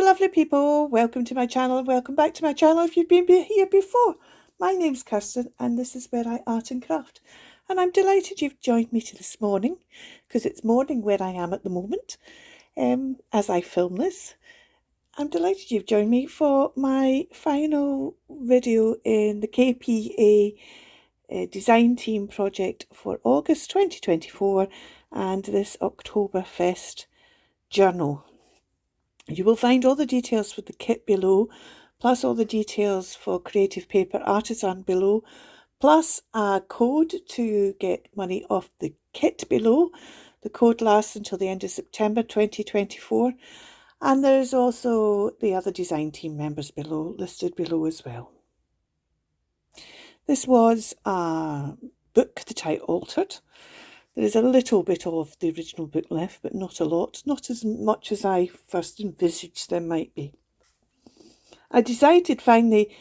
lovely people, welcome to my channel and welcome back to my channel if you've been here before. My name's Kirstin and this is where I art and craft, and I'm delighted you've joined me this morning because it's morning where I am at the moment as I film this. I'm delighted you've joined me for my final video in the KPA Design Team project for August 2024 and this Oktoberfest journal. You will find all the details for the kit below, plus all the details for Kreativ paper Artisan below, plus a code to get money off the kit below. The code lasts until the end of September 2024, and there's also the other design team members below, listed below as well. This was a book that I altered. There is a little bit of the original book left, but not a lot, not as much as I first envisaged there might be. I decided finally,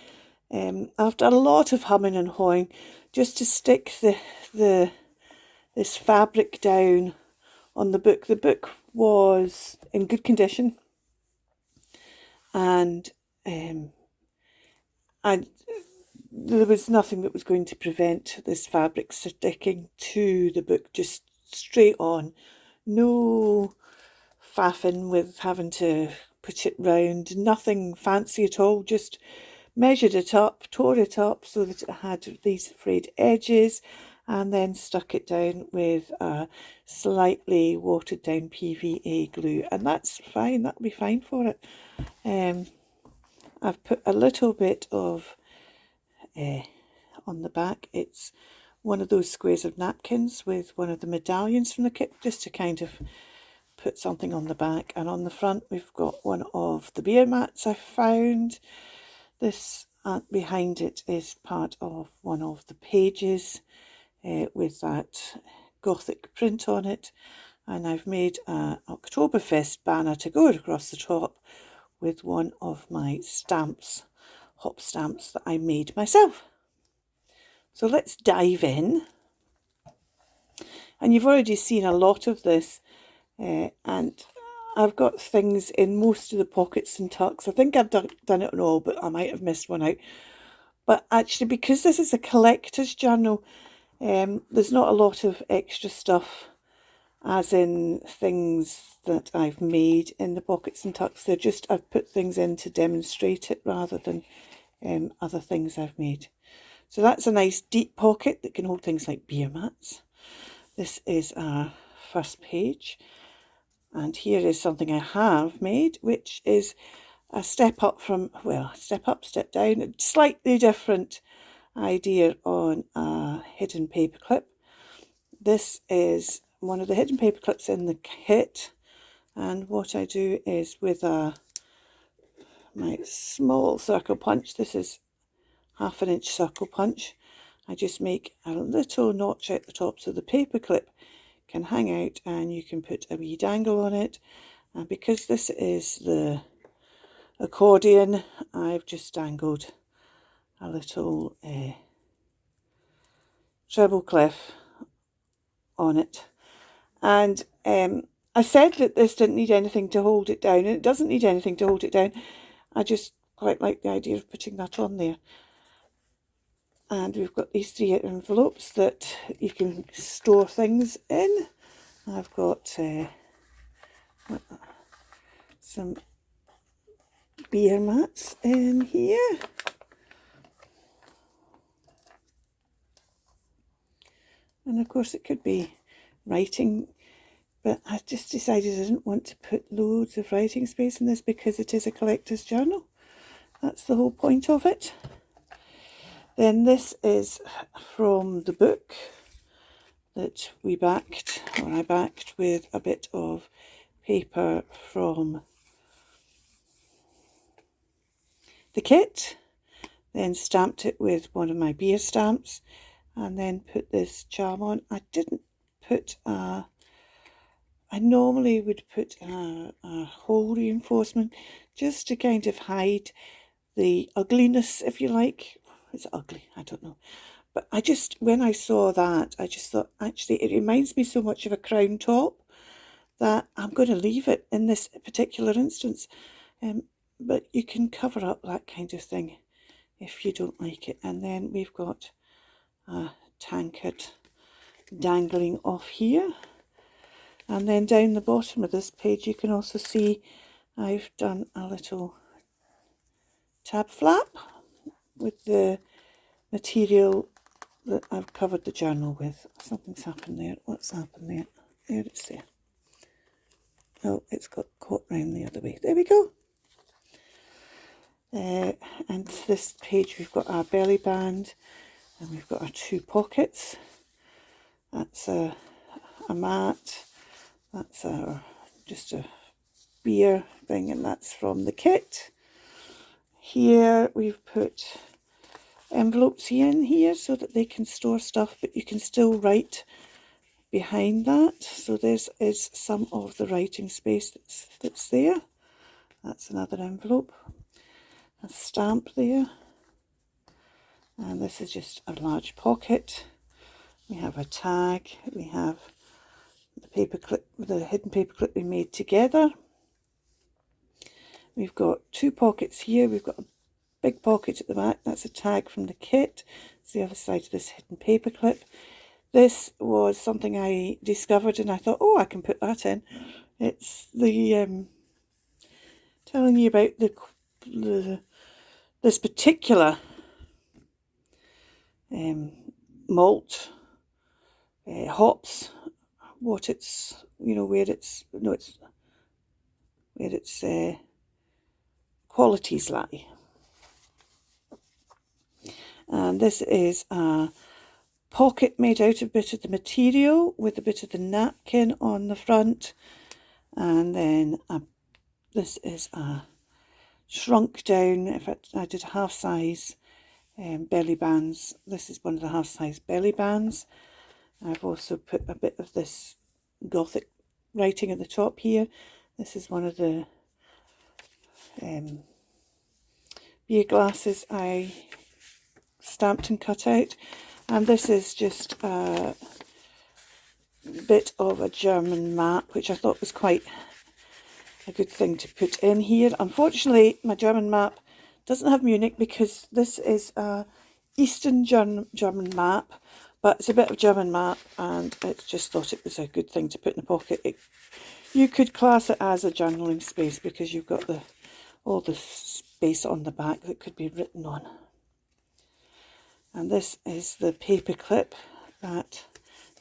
after a lot of humming and hawing, just to stick this fabric down on the book. The book was in good condition, and there was nothing that was going to prevent this fabric sticking to the book, just straight on. No faffing with having to put it round, nothing fancy at all, just measured it up, tore it up so that it had these frayed edges, and then stuck it down with a slightly watered down PVA glue, and that's fine, that'll be fine for it. I've put a little bit of on the back. It's one of those squares of napkins with one of the medallions from the kit, just to kind of put something on the back. And on the front we've got one of the beer mats I found. This behind it is part of one of the pages with that Gothic print on it, and I've made an Oktoberfest banner to go across the top with one of my stamps, hop stamps that I made myself. So let's dive in. And you've already seen a lot of this, and I've got things in most of the pockets and tucks. I think I've done it on all, but I might have missed one out. But actually, because this is a collector's journal, there's not a lot of extra stuff, as in things that I've made in the pockets and tucks. They're just, I've put things in to demonstrate it rather than other things I've made. So that's a nice deep pocket that can hold things like beer mats. This is our first page, and here is something I have made, which is a step up from, well, step up, step down, a slightly different idea on a hidden paper clip. This is one of the hidden paper clips in the kit, and what I do is with my small circle punch, this is 1/2 inch circle punch, I just make a little notch at the top so the paper clip can hang out and you can put a wee dangle on it. And because this is the accordion, I've just dangled a little treble clef on it. And I said that this didn't need anything to hold it down, and it doesn't need anything to hold it down. I just quite like the idea of putting that on there. And we've got these 3 envelopes that you can store things in. I've got some beer mats in here. And of course it could be writing, but I just decided I didn't want to put loads of writing space in this because it is a collector's journal. That's the whole point of it. Then this is from the book that we backed, or I backed, with a bit of paper from the kit, then stamped it with one of my beer stamps, and then put this charm on. I didn't put I normally would put a hole reinforcement just to kind of hide the ugliness, if you like. It's ugly, I don't know. But I just, when I saw that, I just thought, actually, it reminds me so much of a crown top that I'm going to leave it in this particular instance. but you can cover up that kind of thing if you don't like it. And then we've got a tankard dangling off here. And then down the bottom of this page you can also see I've done a little tab flap with the material that I've covered the journal with. Something's happened there. What's happened there? There, it's there. Oh, it's got caught round the other way. There we go. And this page we've got our belly band, and we've got our 2 pockets. That's a mat. That's just a beer thing, and that's from the kit. Here we've put envelopes in here so that they can store stuff, but you can still write behind that. So this is some of the writing space that's there. That's another envelope. A stamp there. And this is just a large pocket. We have a tag. We have the paper clip, the hidden paper clip we made together. We've got 2 pockets here. We've got a big pocket at the back. That's a tag from the kit. It's the other side of this hidden paper clip. This was something I discovered and I thought, oh, I can put that in. It's the telling you about this particular malt, hops, what it's, where its qualities lie. And this is a pocket made out of a bit of the material with a bit of the napkin on the front, and then this is a shrunk down, in fact I did half size belly bands. This is one of the half size belly bands. I've also put a bit of this Gothic writing at the top here. This is one of the beer glasses I stamped and cut out, and this is just a bit of a German map, which I thought was quite a good thing to put in here. Unfortunately, my German map doesn't have Munich because this is a Eastern German map, but it's a bit of German map, and I just thought it was a good thing to put in the pocket. You could class it as a journaling space because you've got all the space on the back that could be written on. And this is the paper clip, the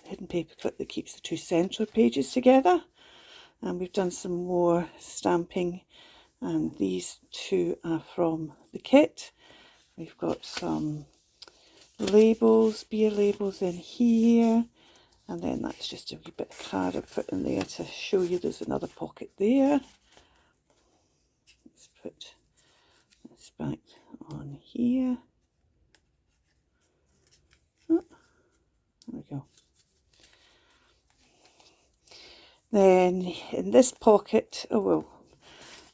hidden paper clip that keeps the 2 central pages together. And we've done some more stamping, and these 2 are from the kit. We've got some labels, beer labels in here, and then that's just a wee bit of card I've put in there to show you there's another pocket there. Let's put this back on here. Oh, there we go. Then in this pocket,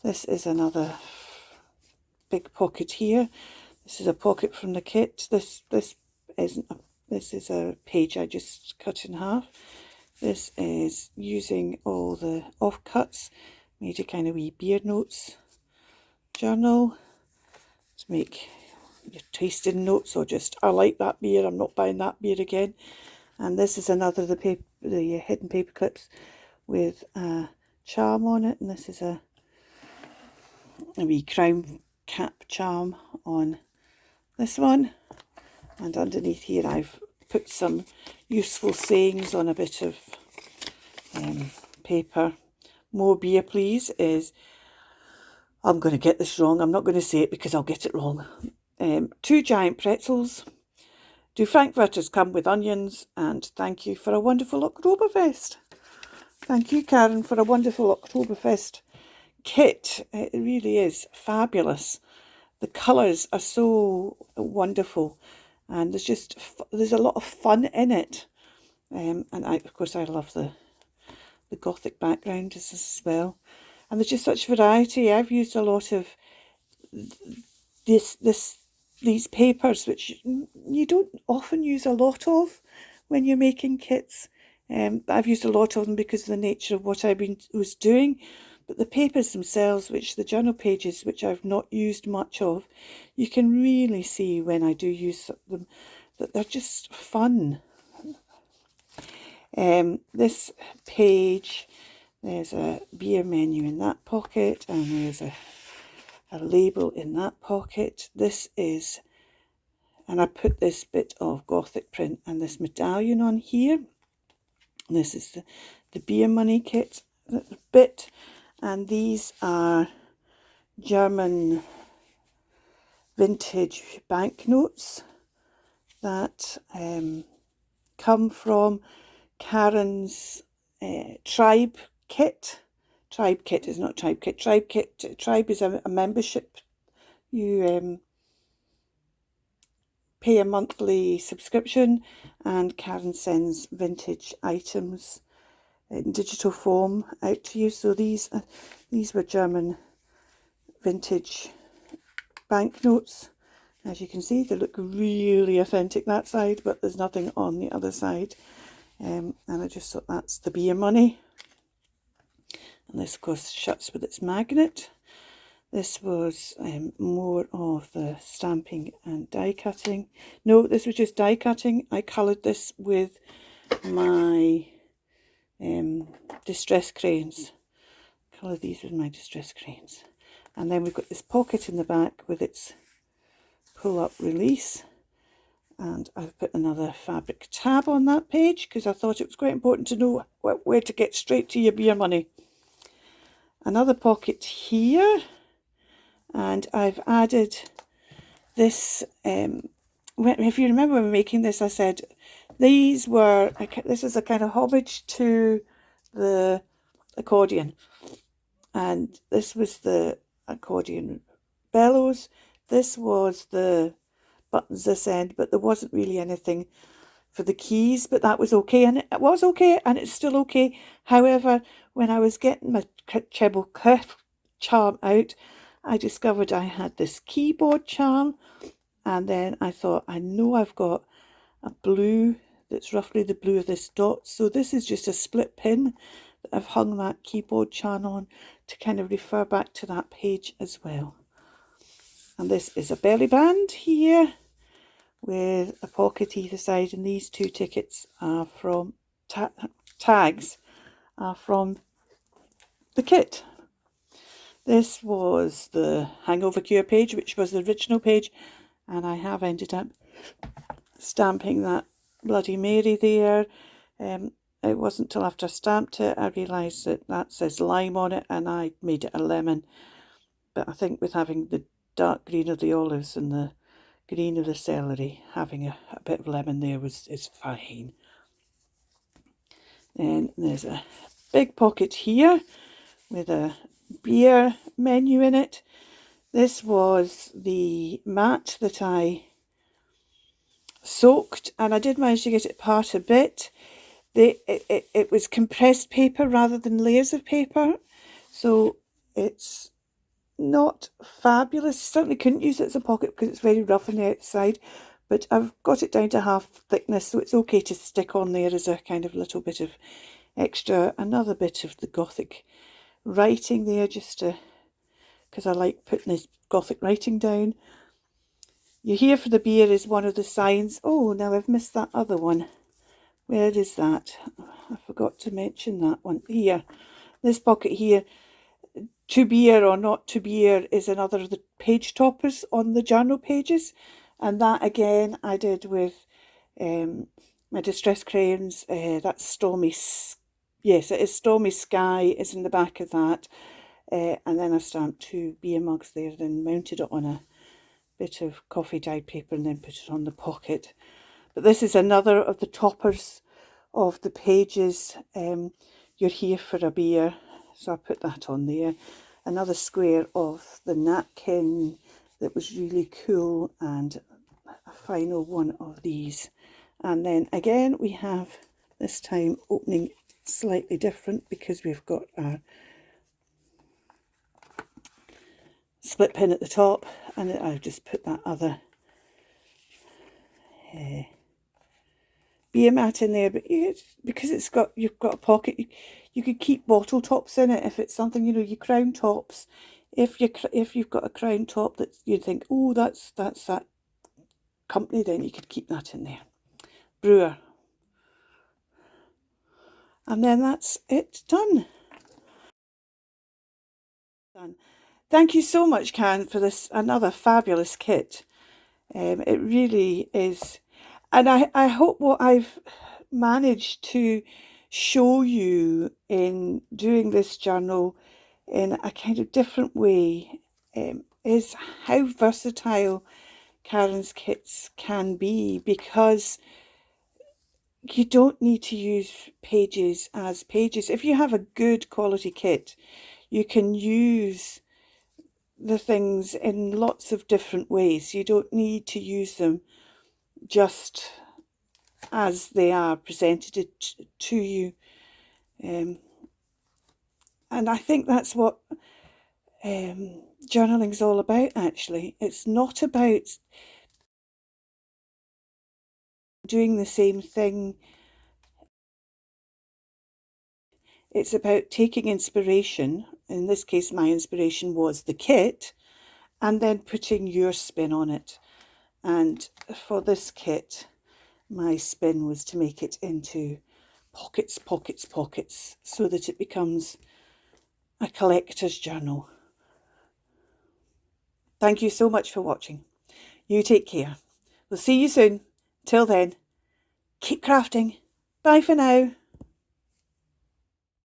this is another big pocket here. This is a pocket from the kit. This is a page I just cut in half. This is using all the offcuts, made a kind of wee beer notes journal to make your tasting notes, or just, I like that beer, I'm not buying that beer again. And this is another of the hidden paper clips with a charm on it, and this is a wee crown cap charm on this one. And underneath here I've put some useful sayings on a bit of paper. More beer please is, I'm going to get this wrong, I'm not going to say it because I'll get it wrong. 2 giant pretzels. Do Frankfurters come with onions? And thank you for a wonderful Oktoberfest. Thank you, Karin, for a wonderful Oktoberfest kit. It really is fabulous. The colours are so wonderful, and there's a lot of fun in it. And of course I love the Gothic background as well. And there's just such variety. I've used a lot of these papers, which you don't often use a lot of when you're making kits. I've used a lot of them because of the nature of what I was doing, But the papers themselves, which the journal pages, which I've not used much of, you can really see when I do use them that they're just fun. This page, there's a beer menu in that pocket, and there's a label in that pocket. This is, and I put this bit of Gothic print and this medallion on here. This is the beer money kit bit, and these are German vintage banknotes that come from Karin's Tribe kit. Tribe kit is not Tribe kit. Tribe kit. Tribe is a membership. You pay a monthly subscription, and Karin sends vintage items in digital form out to you. So these were German vintage banknotes. As you can see, they look really authentic that side, but there's nothing on the other side. And I just thought that's the beer money. And this, of course, shuts with its magnet. This was more of the stamping and die cutting. No, this was just die cutting. I coloured this with my distress crayons. Colour these with my distress crayons. And then we've got this pocket in the back with its pull-up release. And I've put another fabric tab on that page because I thought it was quite important to know where to get straight to your beer money. Another pocket here, and I've added this. If you remember when we were making this, I said these were, this is a kind of homage to the accordion, and this was the accordion bellows. This was the buttons this end, but there wasn't really anything for the keys, but that was okay, and it was okay, and it's still okay. However, when I was getting my treble clef charm out, I discovered I had this keyboard charm, and then I thought, I know I've got a blue that's roughly the blue of this dot, so this is just a split pin that I've hung that keyboard charm on to kind of refer back to that page as well. And this is a belly band here with a pocket either side, and these two tickets are from tags are from the kit. This was the hangover cure page, which was the original page, and I have ended up stamping that Bloody Mary there. It wasn't till after I stamped it I realised that says lime on it, and I made it a lemon. But I think with having the dark green of the olives and the green of the celery, having a bit of lemon there is fine. Then there's a big pocket here with a beer menu in it. This was the mat that I soaked, and I did manage to get it apart a bit. It was compressed paper rather than layers of paper, so it's not fabulous. Certainly couldn't use it as a pocket because it's very rough on the outside, but I've got it down to half thickness, so it's okay to stick on there as a kind of little bit of extra. Another bit of the Gothic writing there, just to, because I like putting this Gothic writing down. You're here for the beer is one of the signs. Oh, now I've missed that other one. Where is that? I forgot to mention that one. Here, this pocket here. To beer or not to beer is another of the page toppers on the journal pages, and that again I did with my distress crayons. That's Stormy, yes, it is Stormy Sky is in the back of that, and then I stamped two beer mugs there, then mounted it on a bit of coffee dyed paper and then put it on the pocket. But this is another of the toppers of the pages. You're here for a beer, so I put that on there. Another square of the napkin that was really cool, and a final one of these. And then again we have, this time opening slightly different because we've got our split pin at the top, and I've just put that other beer be a mat in there, but because you've got a pocket, you could keep bottle tops in it if it's something, you know, your crown tops. If you've got a crown top that you think, oh, that's that company, then you could keep that in there. Brewer. And then that's it done. Done. Thank you so much, Karin, for this another fabulous kit. It really is. And I hope what I've managed to show you in doing this journal in a kind of different way is how versatile Karin's kits can be, because you don't need to use pages as pages. If you have a good quality kit, you can use the things in lots of different ways. You don't need to use them just as they are presented to you. And I think that's what journaling's all about, actually. It's not about doing the same thing. It's about taking inspiration. In this case, my inspiration was the kit, and then putting your spin on it. And for this kit, my spin was to make it into pockets, pockets, pockets, so that it becomes a collector's journal. Thank you so much for watching. You take care. We'll see you soon. Till then, keep crafting. Bye for now.